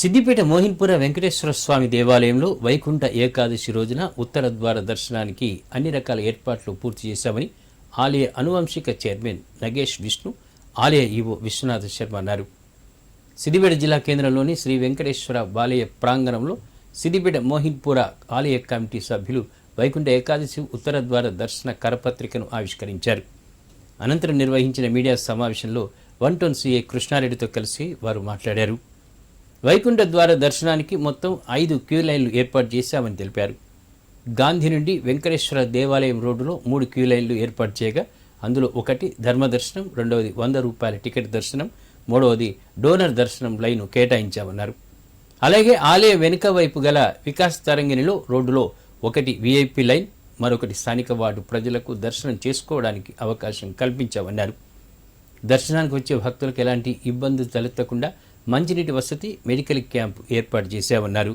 సిద్దిపేట మోహిన్పుర వెంకటేశ్వర స్వామి దేవాలయంలో వైకుంఠ ఏకాదశి రోజున ఉత్తర ద్వార దర్శనానికి అన్ని రకాల ఏర్పాట్లు పూర్తి చేశామని ఆలయ అనువంశిక చైర్మన్ నగేష్ విష్ణు, ఆలయ ఈవో విశ్వనాథ శర్మ అన్నారు. సిద్దిపేట జిల్లా కేంద్రంలోని శ్రీ వెంకటేశ్వర బాలయ ప్రాంగణంలో సిద్దిపేట మోహిన్పుర ఆలయ కమిటీ సభ్యులు వైకుంఠ ఏకాదశి ఉత్తర ద్వార దర్శన కరపత్రికను ఆవిష్కరించారు. అనంతరం నిర్వహించిన మీడియా సమావేశంలో 1 సిఐ కృష్ణారెడ్డితో కలిసి వారు మాట్లాడారు. వైకుంఠ ద్వార దర్శనానికి మొత్తం 5 క్యూ లైన్లు ఏర్పాటు చేశామని తెలిపారు. గాంధీ నుండి వెంకటేశ్వర దేవాలయం రోడ్డులో 3 క్యూ లైన్లు ఏర్పాటు చేయగా అందులో ఒకటి ధర్మ దర్శనం, రెండవది ₹100 టికెట్ దర్శనం, మూడవది డోనర్ దర్శనం లైను కేటాయించామన్నారు. అలాగే ఆలయ వెనుక వైపు గల వికాస్ తరంగిణిలో రోడ్డులో ఒకటి వీఐపీ లైన్, మరొకటి స్థానిక వార్డు ప్రజలకు దర్శనం చేసుకోవడానికి అవకాశం కల్పించామన్నారు. దర్శనానికి వచ్చే భక్తులకు ఎలాంటి ఇబ్బందులు తలెత్తకుండా మంచినీటి వసతి, మెడికల్ క్యాంపు ఏర్పాటు చేశామన్నారు.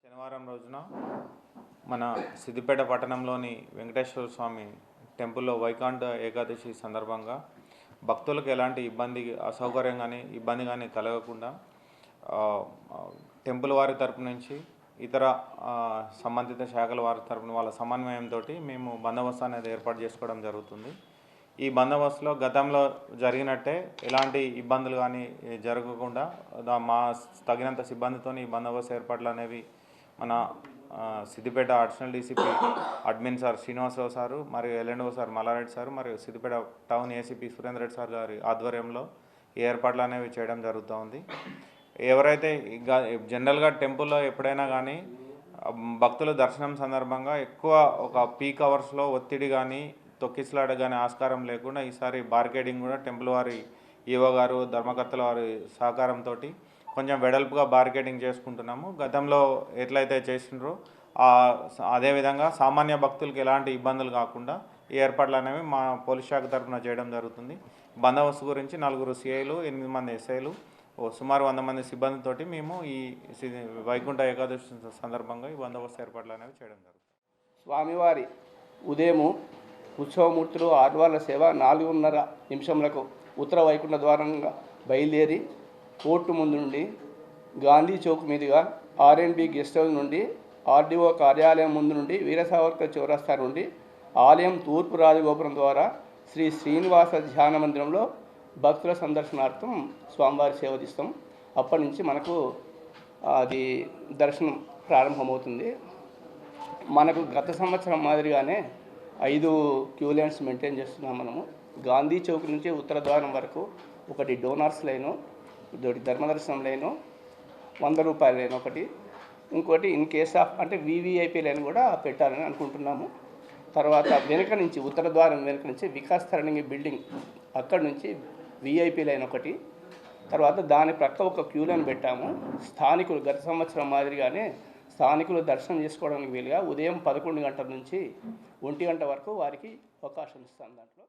శనివారం రోజున మన సిద్దిపేట పట్టణంలోని వెంకటేశ్వర స్వామి టెంపుల్లో వైకుంఠ ఏకాదశి సందర్భంగా భక్తులకు ఎలాంటి అసౌకర్యం కానీ ఇబ్బంది కానీ కలగకుండా టెంపుల్ వారి తరపు నుంచి ఇతర సంబంధిత శాఖల వారి తరపున వాళ్ళ సమన్వయంతో మేము బందోబస్తు అనేది ఏర్పాటు చేసుకోవడం జరుగుతుంది. ఈ బందోబస్తులో గతంలో జరిగినట్టే ఎలాంటి ఇబ్బందులు కానీ జరగకుండా మా తగినంత సిబ్బందితో ఈ బందోబస్తు ఏర్పాట్లు అనేవి మన Siddipet additional DCP admin sir Srinivasarao sir, మరియు ఎల్ఎండ్ఓ సార్ మల్లారెడ్డి సారు, మరియు Siddipet town ACP Surender Reddy sir గారి ఆధ్వర్యంలో ఈ ఏర్పాట్లు అనేవి చేయడం జరుగుతూ ఉంది. ఎవరైతే జనరల్గా టెంపుల్లో ఎప్పుడైనా కానీ భక్తుల దర్శనం సందర్భంగా ఎక్కువ ఒక పీక్ అవర్స్లో ఒత్తిడి కానీ తొక్కిసలాట కానీ ఆస్కారం లేకుండా ఈసారి బార్గేడింగ్ కూడా టెంపుల్ వారి ఈవో గారు, ధర్మకర్తల వారి సహకారంతో కొంచెం వెడల్పుగా బార్గేడింగ్ చేసుకుంటున్నాము. గతంలో ఎట్లయితే చేసినారో అదేవిధంగా సామాన్య భక్తులకు ఎలాంటి ఇబ్బందులు కాకుండా ఈ ఏర్పాట్లు అనేవి మా పోలీస్ శాఖ తరఫున చేయడం జరుగుతుంది. బందోబస్తు గురించి 4 సిఐలు, 8 మంది ఎస్ఐలు, సుమారు 100 మంది సిబ్బందితోటి మేము ఈ వైకుంఠ ఏకాదశి సందర్భంగా ఈ బందోబస్తు ఏర్పాట్లు అనేవి చేయడం జరుగుతుంది. స్వామివారి ఉదయము ఉత్సవమూర్తులు ఆళ్వార్ల సేవ 4:30 నిమిషములకు ఉత్తర వైకుంఠ ద్వారంగా బయలుదేరి కోర్టు ముందు నుండి గాంధీ చౌక్ మీదుగా ఆర్ఎండ్బి గెస్ట్ హౌస్ నుండి ఆర్డీఓ కార్యాలయం ముందు నుండి వీర సావర్కర్ చౌరస్తా నుండి ఆలయం తూర్పు రాజగోపురం ద్వారా శ్రీ శ్రీనివాస ధ్యాన మందిరంలో భక్తుల సందర్శనార్థం స్వామివారి సేవ తీస్తాం. అప్పటి నుంచి మనకు అది దర్శనం ప్రారంభమవుతుంది. మనకు గత సంవత్సరం మాదిరిగానే 5 క్యూ లైన్స్ మెయింటైన్ చేస్తున్నాం. మనము గాంధీ చౌక్ నుంచి ఉత్తర ద్వారం వరకు ఒకటి డోనర్స్ లైను, ఒకటి ధర్మదర్శనం లైను, ₹100 లైన్ ఒకటి, ఇంకోటి ఇన్ కేస్ ఆఫ్ అంటే వీవీఐపీ లైన్ కూడా పెట్టాలని అనుకుంటున్నాము. తర్వాత వెనుక నుంచి ఉత్తర ద్వారం వెనుక నుంచి వికాస్ తరణి బిల్డింగ్ అక్కడి నుంచి వీఐపీ లైన్ ఒకటి, తర్వాత దాని ప్రక్క ఒక క్యూ లైన్ పెట్టాము. స్థానికులు గత సంవత్సరం మాదిరిగానే స్థానికులు దర్శనం చేసుకోవడానికి వీలుగా ఉదయం 11 గంటల నుంచి 1 గంట వరకు వారికి అవకాశం ఇస్తాం. దాంట్లో